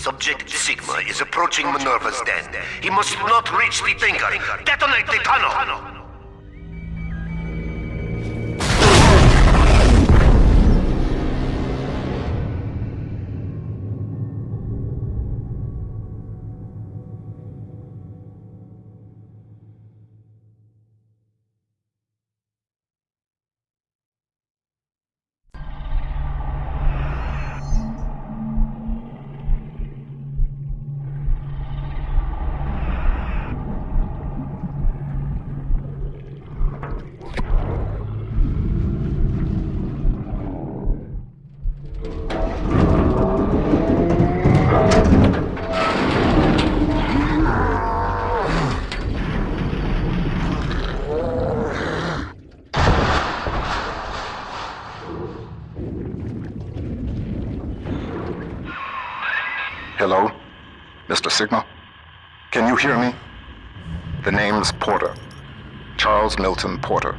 Subject Sigma is approaching Minerva's den. He must not reach the Thinker. Detonate the tunnel! Hello? Mr. Sigma? Can you hear me? The name's Porter. Charles Milton Porter.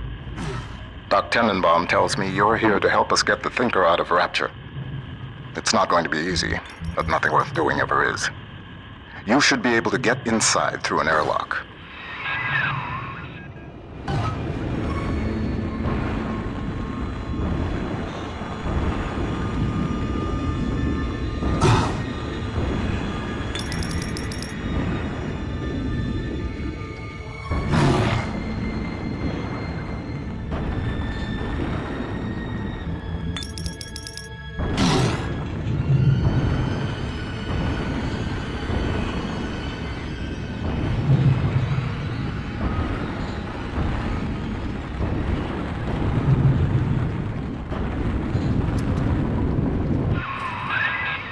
Doc Tenenbaum tells me you're here to help us get the Thinker out of Rapture. It's not going to be easy, but nothing worth doing ever is. You should be able to get inside through an airlock.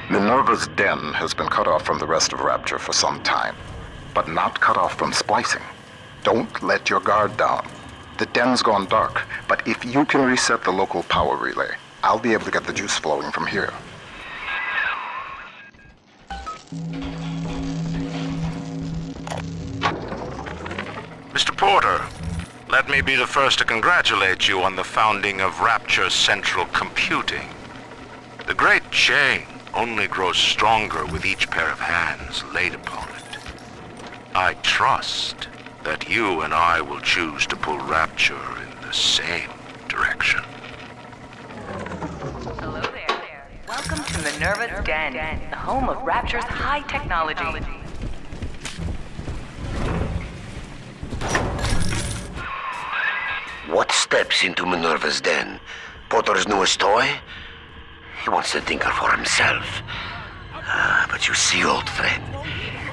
Minerva's den has been cut off from the rest of Rapture for some time, but not cut off from splicing. Don't let your guard down. The den's gone dark, but if you can reset the local power relay, I'll be able to get the juice flowing from here. Mr. Porter, let me be the first to congratulate you on the founding of Rapture Central Computing. The great chain only grows stronger with each pair of hands laid upon it. I trust that you and I will choose to pull Rapture in the same direction. Hello there. Welcome to Minerva's Den, the home of Rapture's high technology. What steps into Minerva's den? Potter's newest toy? He wants the Thinker for himself. But you see, old friend,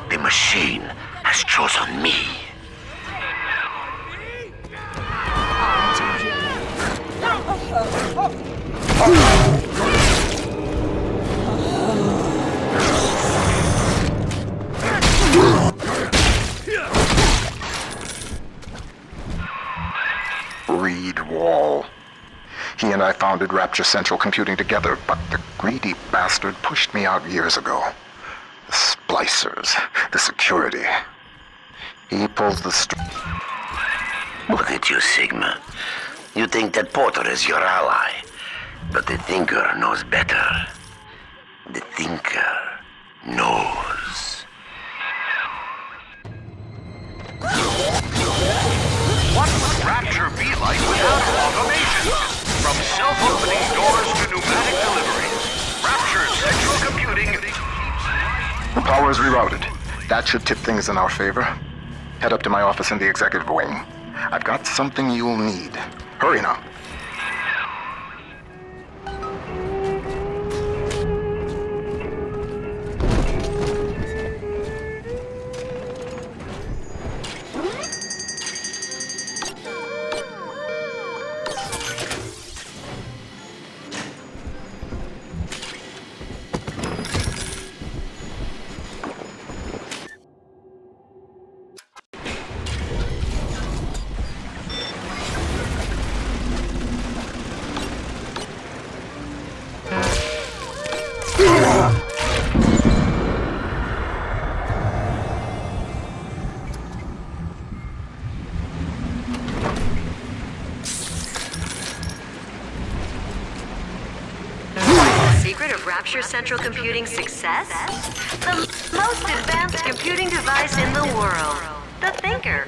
the machine has chosen me. Reed Wall. He and I founded Rapture Central Computing together, but the greedy bastard pushed me out years ago. The splicers, the security. He pulls the Look at you, Sigma. You think that Porter is your ally, but the Thinker knows better. The Thinker knows. What would Rapture be like without automation? From self-opening doors to pneumatic deliveries, Rapture Central Computing... The power is rerouted. That should tip things in our favor. Head up to my office in the executive wing. I've got something you'll need. Hurry now. secret of Rapture Central Computing's success? The most advanced computing device in the world. The Thinker.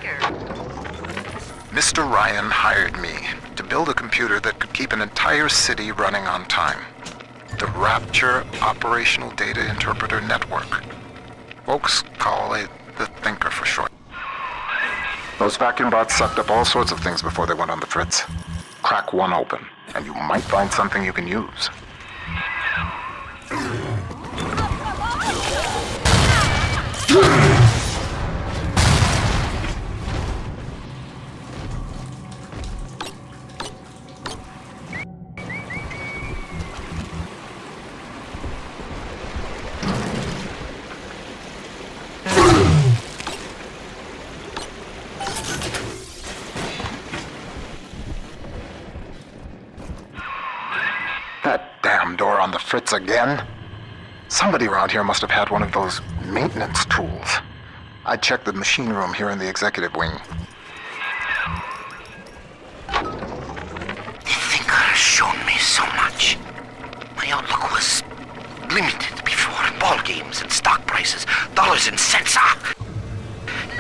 Mr. Ryan hired me to build a computer that could keep an entire city running on time. The Rapture Operational Data Interpreter Network. Folks call it the Thinker for short. Those vacuum bots sucked up all sorts of things before they went on the fritz. Crack one open, and you might find something you can use. That damn door on the fritz again? Somebody around here must have had one of those maintenance tools. I checked the machine room here in the executive wing. The Thinker has shown me so much. My outlook was limited before. Ball games and stock prices, dollars and cents.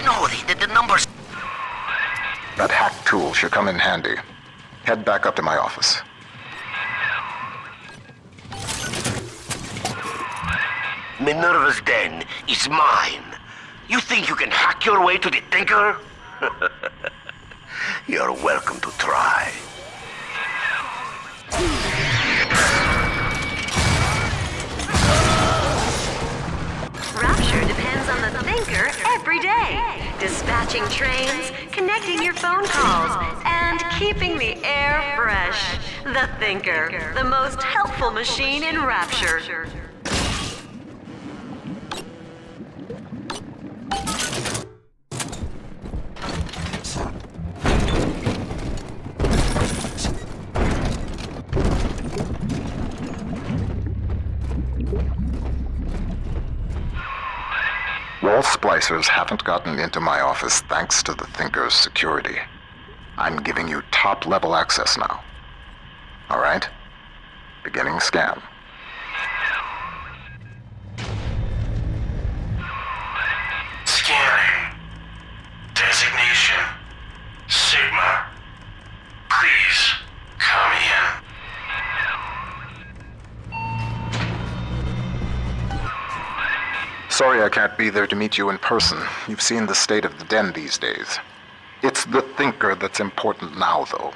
No, the numbers. That hack tool should come in handy. Head back up to my office. Minerva's den is mine. You think you can hack your way to the Thinker? You're welcome to try. Rapture depends on the Thinker every day. Dispatching trains, connecting your phone calls, and keeping the air fresh. The Thinker, the most helpful machine in Rapture. Wall splicers haven't gotten into my office thanks to the Thinker's security. I'm giving you top-level access now. All right? Beginning scan. Scanning. Designation. Sigma. Please, come in. Sorry I can't be there to meet you in person. You've seen the state of the den these days. It's the Thinker that's important now, though.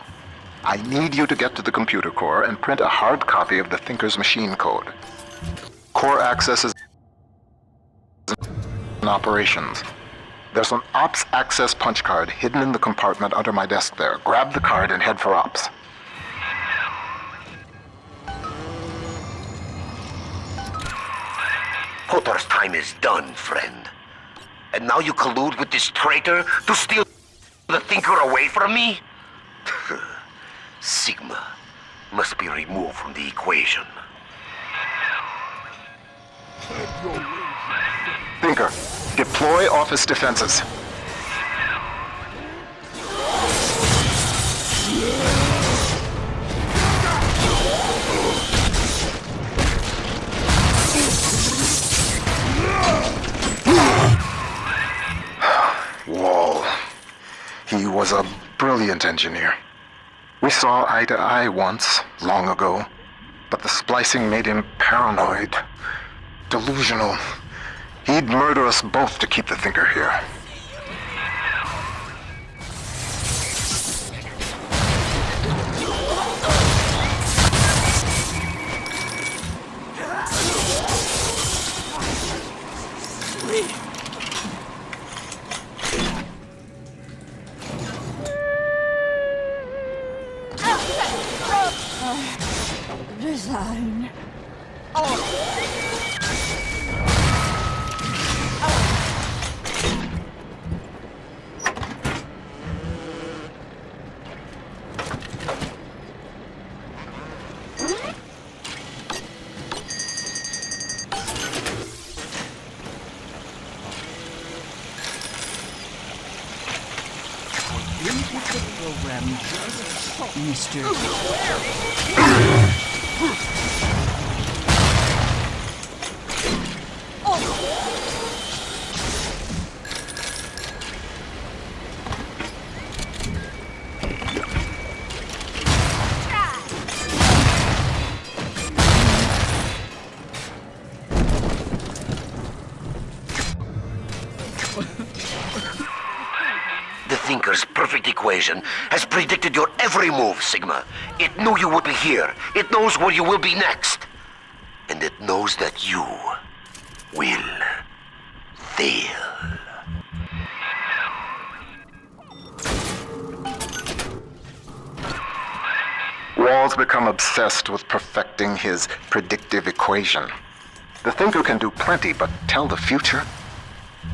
I need you to get to the computer core and print a hard copy of the Thinker's machine code. Core access is in operations. There's an Ops access punch card hidden in the compartment under my desk there. Grab the card and head for Ops. Potter's time is done, friend. And now you collude with this traitor to steal the Thinker away from me? Sigma must be removed from the equation. Thinker, deploy office defenses. Wall. He was a brilliant engineer. We saw eye to eye once, long ago, but the splicing made him paranoid, delusional. He'd murder us both to keep the Thinker here. Resign. Program, Mr. perfect equation has predicted your every move, Sigma. It knew you would be here. It knows where you will be next. And it knows that you will fail. Wall's become obsessed with perfecting his predictive equation. The Thinker can do plenty, but tell the future?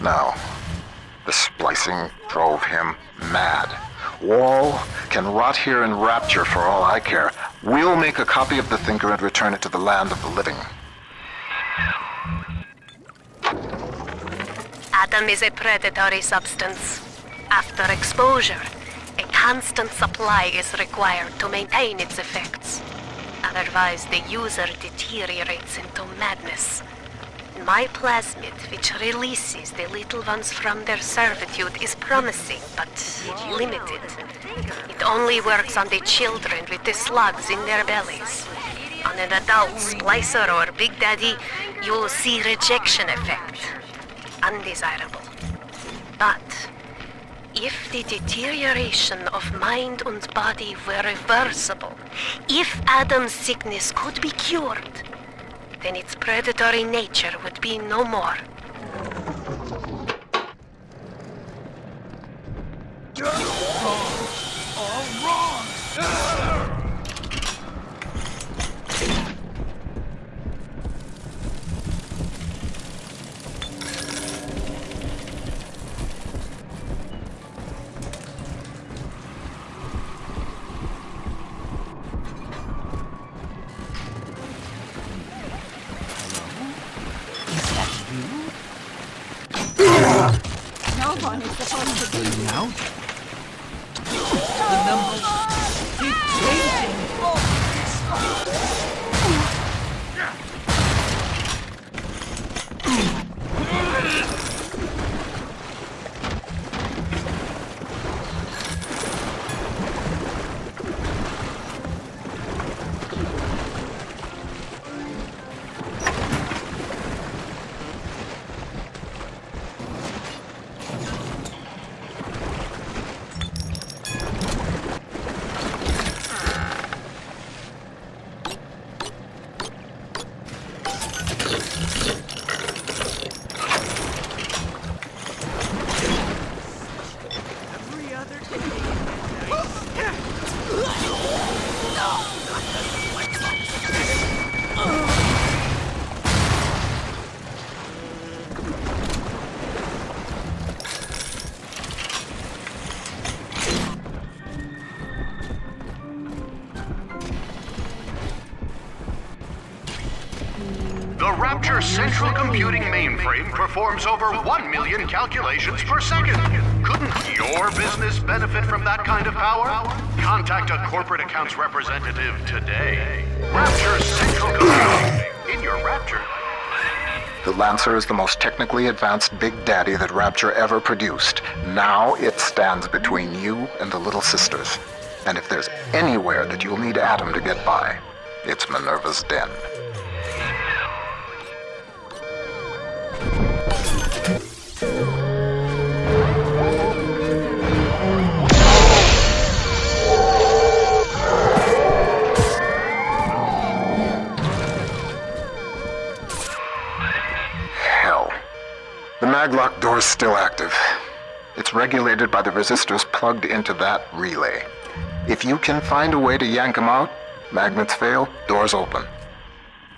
No. The splicing drove him mad. Wall can rot here in Rapture for all I care. We'll make a copy of the Thinker and return it to the land of the living. Atom is a predatory substance. After exposure, a constant supply is required to maintain its effects. Otherwise, the user deteriorates into madness. My plasmid, which releases the little ones from their servitude, is promising, but limited. It only works on the children with the slugs in their bellies. On an adult splicer or Big Daddy, you'll see rejection effect. Undesirable. But if the deterioration of mind and body were reversible, if Adam's sickness could be cured, then its predatory nature would be no more. No one is supposed to be out. The numbers keep changing. The Rapture Central Computing Mainframe performs over 1 million calculations per second. Couldn't your business benefit from that kind of power? Contact a corporate accounts representative today. Rapture Central Computing in your Rapture. The Lancer is the most technically advanced Big Daddy that Rapture ever produced. Now it stands between you and the Little Sisters. And if there's anywhere that you'll need Atom to get by, it's Minerva's Den. Hell. The maglock door's still active. It's regulated by the resistors plugged into that relay. If you can find a way to yank them out, magnets fail, doors open.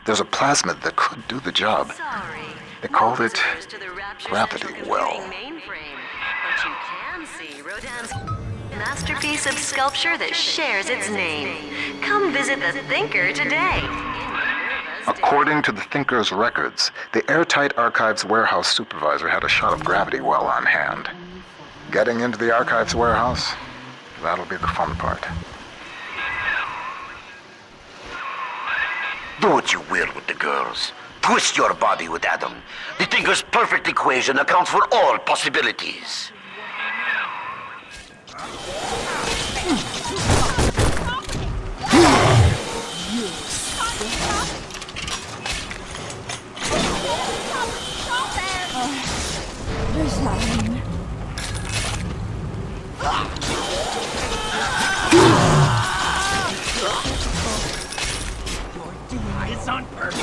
There's a plasmid that could do the job. Sorry. They called it Refers to the Rapture Gravity Central Well. Computing Mainframe. But you can see Rodin's masterpiece of sculpture that shares its name. Come visit the Thinker today. According to the Thinker's records, the airtight archives warehouse supervisor had a shot of Gravity Well on hand. Getting into the archives warehouse, that'll be the fun part. Do what you will with the girls. Twist your body with Adam. The Thinker's perfect equation accounts for all possibilities. Resign. It's on purpose.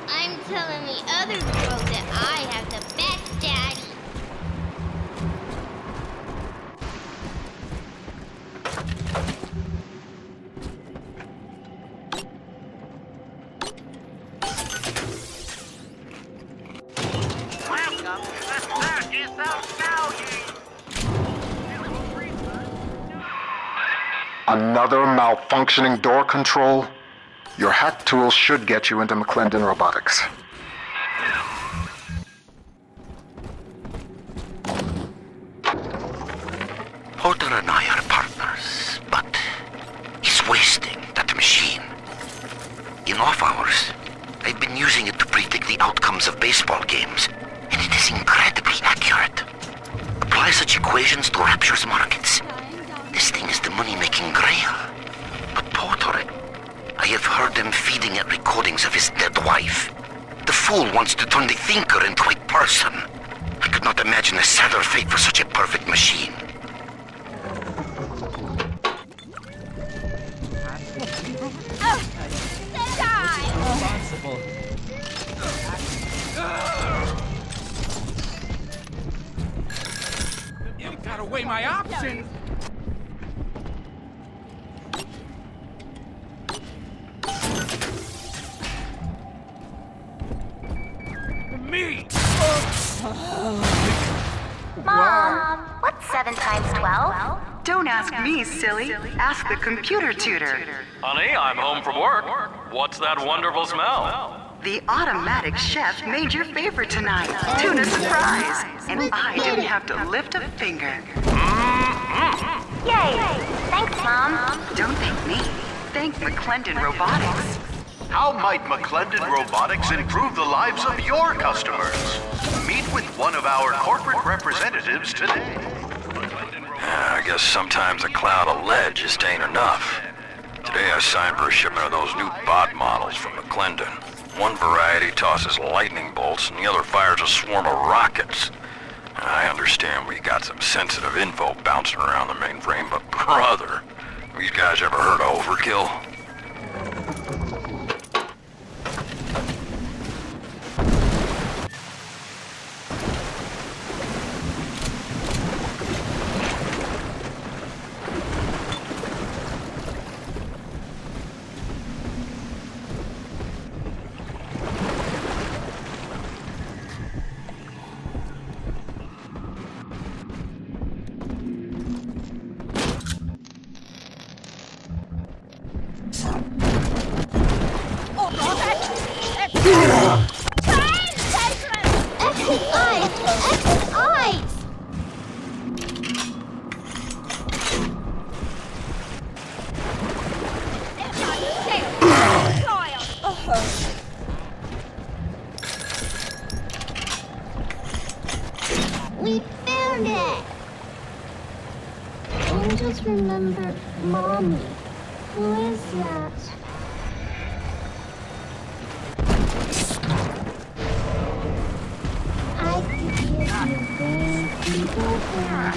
I'm telling the other girls that I have the best daddy. Welcome to the circus of Nostalgia. Another malfunctioning door control? Your hack tools should get you into McClendon Robotics. Porter and I are partners, but he's wasting that machine. In off hours, I've been using it to predict the outcomes of baseball games, and it is incredibly accurate. Apply such equations to Rapture's markets. This thing is the money-making grail. But Porter, I have heard him feeding it recordings of his dead wife. The fool wants to turn the thinker into a person. I could not imagine a sadder fate for such a perfect machine. Responsible. You gotta weigh my options. Me! Mom, what's 7 times 12? Don't ask me, silly. Ask the computer tutor. Honey, I'm home from work. What's that wonderful smell? The automatic chef made your favorite tonight. Tuna surprise. And I didn't have to lift a finger. Yay! Thanks, Mom. Don't thank me. Thank McClendon Robotics. How might McClendon Robotics improve the lives of your customers? Meet with one of our corporate representatives today. I guess sometimes a cloud of lead just ain't enough. Today I signed for a shipment of those new bot models from McClendon. One variety tosses lightning bolts and the other fires a swarm of rockets. I understand we got some sensitive info bouncing around the mainframe, but brother, these guys ever heard of overkill? We found it! I just remember Mommy. Who is that? I could give you a very simple plan.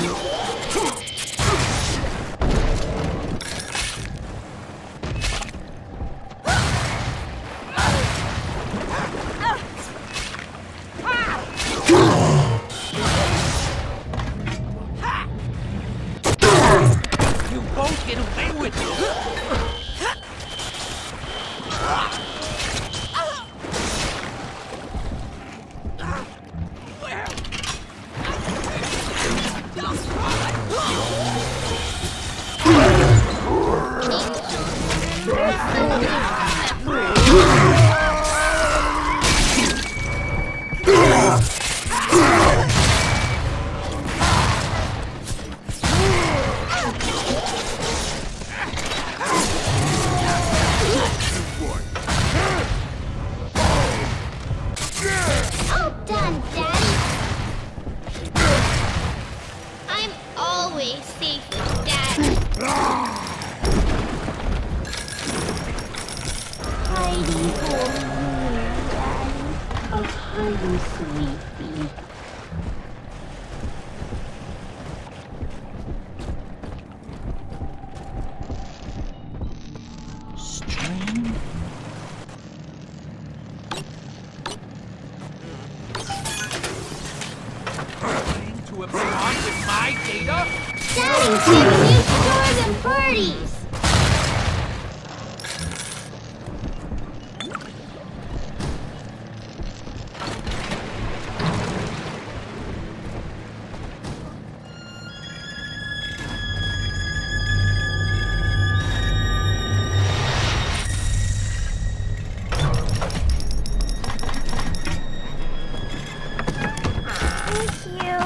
You won't get away with it. done, Daddy. I'm always safe with Daddy. Hidey hole here, Daddy. Oh, hidey, sweetie. To abscond with my data? Daddy, can you store the birdies? Thank you.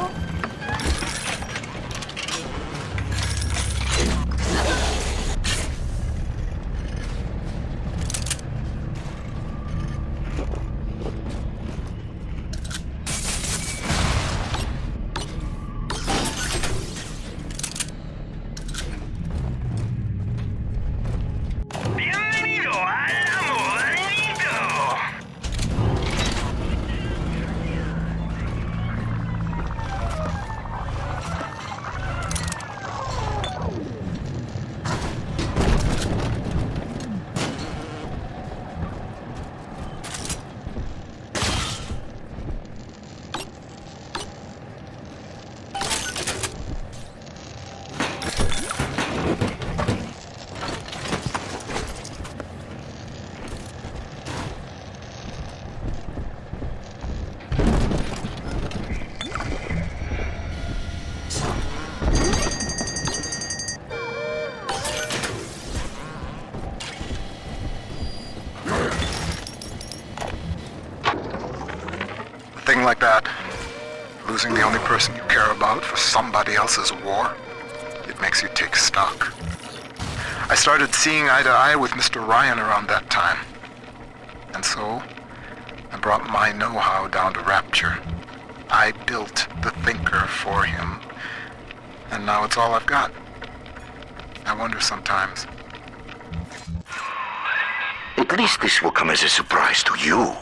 A thing like that, losing the only person you care about for somebody else's war, it makes you take stock. I started seeing eye to eye with Mr. Ryan around that time. And so, I brought my know-how down to Rapture. I built the Thinker for him, and now it's all I've got. I wonder sometimes. At least this will come as a surprise to you.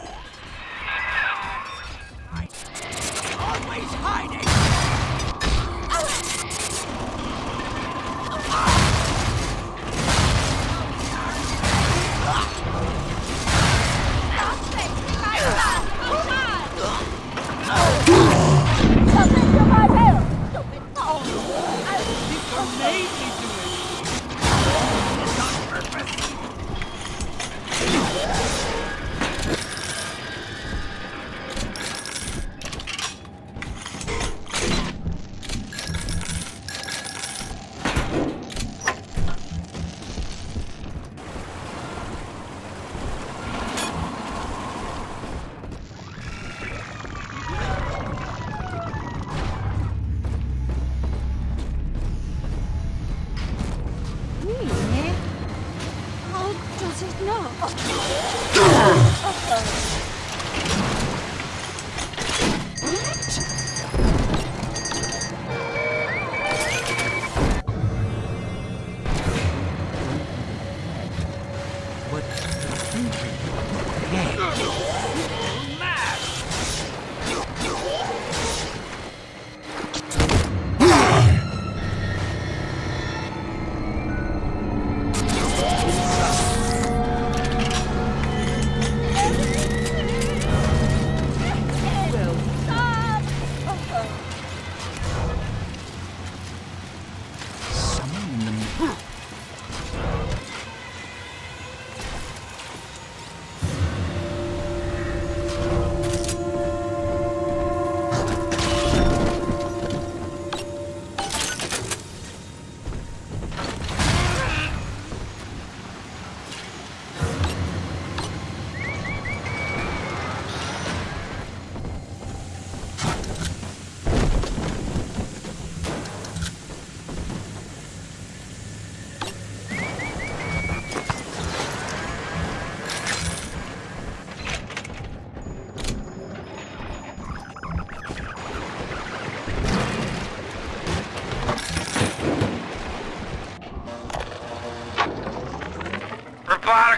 Always hiding!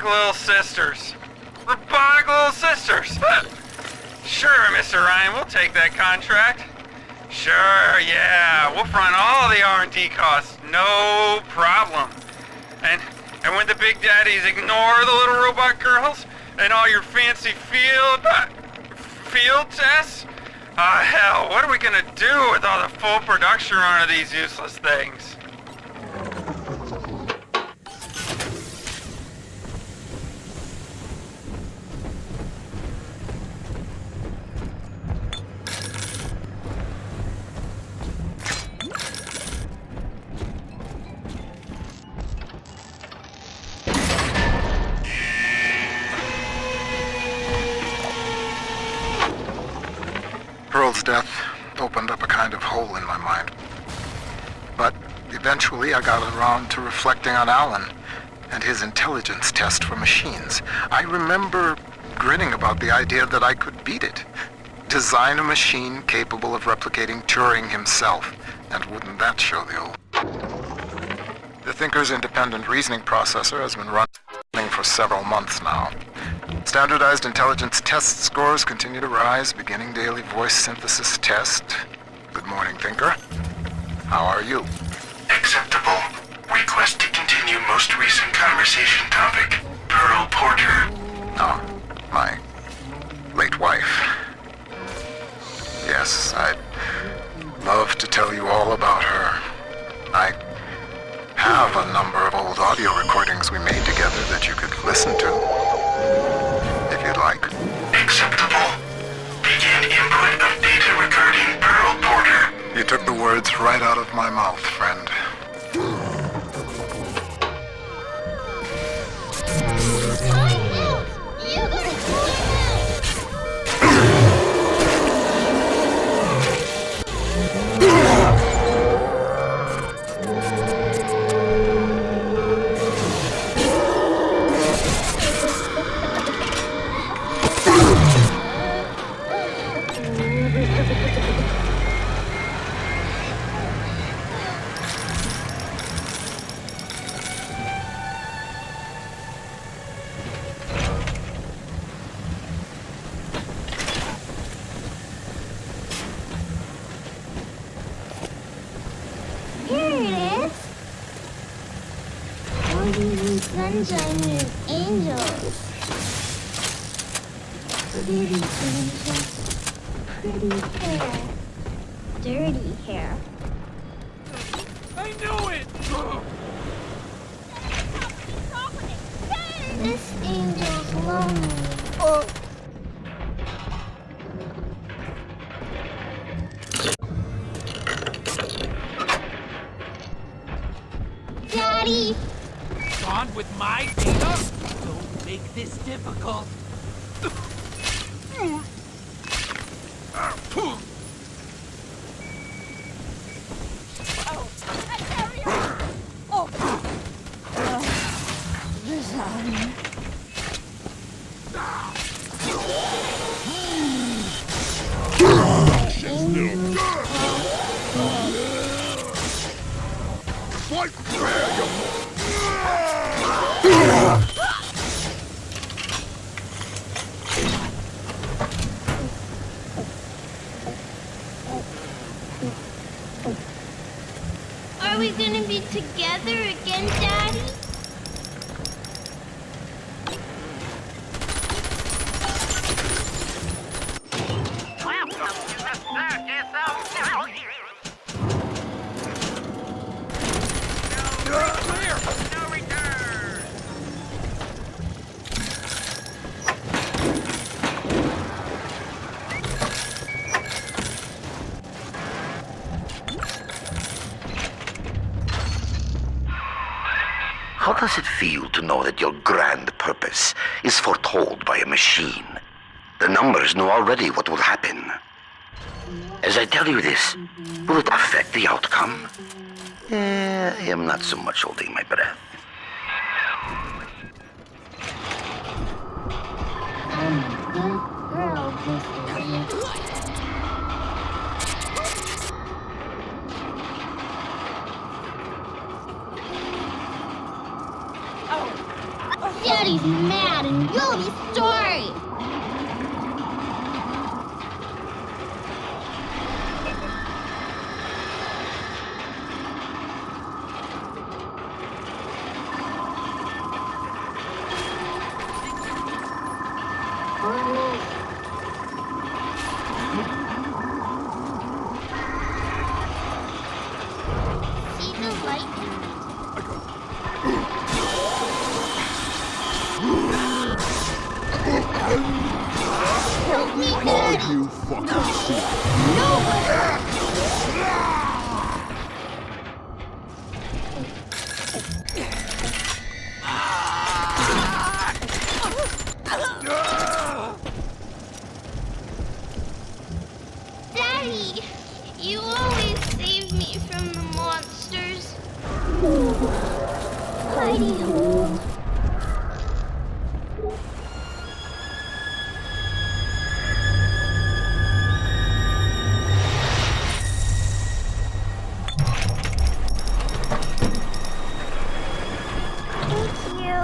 robotic little sisters. Robotic little sisters. Sure, Mr. Ryan, we'll take that contract. Sure, yeah, we'll front all the R&D costs, no problem. And when the big daddies ignore the little robot girls and all your fancy field tests, hell, what are we gonna do with all the full production run of these useless things? Pearl's death opened up a kind of hole in my mind. But eventually I got around to reflecting on Alan and his intelligence test for machines. I remember grinning about the idea that I could beat it. Design a machine capable of replicating Turing himself. And wouldn't that show the old... The Thinker's independent reasoning processor has been running for several months now. Standardized intelligence test scores continue to rise, beginning daily voice synthesis test. Good morning, Thinker. How are you? Acceptable. Request to continue most recent conversation topic. Pearl Porter. Oh, my late wife. Yes, I'd love to tell you all about her. I have a number of old audio recordings we made together that you could listen to, if you'd like. Acceptable. Begin input of data regarding Pearl Porter. You took the words right out of my mouth, friend. Sunshine and angels. Pretty angels. Pretty hair. Dirty hair. I knew it! This angel's lonely. Daddy! On with my data? Don't make this difficult. Are we gonna be together again, Daddy? How does it feel to know that your grand purpose is foretold by a machine? The numbers know already what will happen. As I tell you this, will it affect the outcome? I am not so much holding my breath. Daddy, Daddy's mad and you'll be sorry. See the light? Help me, Daddy! You fucking shit. Daddy, you always save me from the monsters. Hidey hole. Thank you.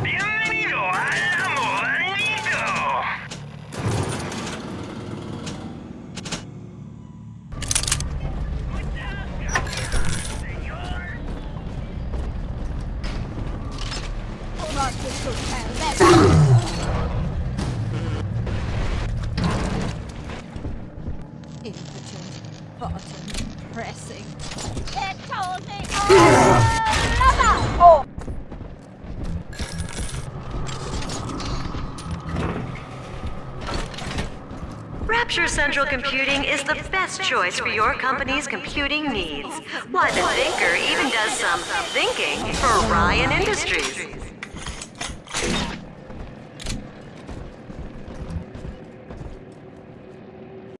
Bienvenido al amorito. Impotent, bottom, pressing. It told me. Rapture Central Computing is the best choice for your company's computing needs. Why, the Thinker even does some thinking for Ryan Industries.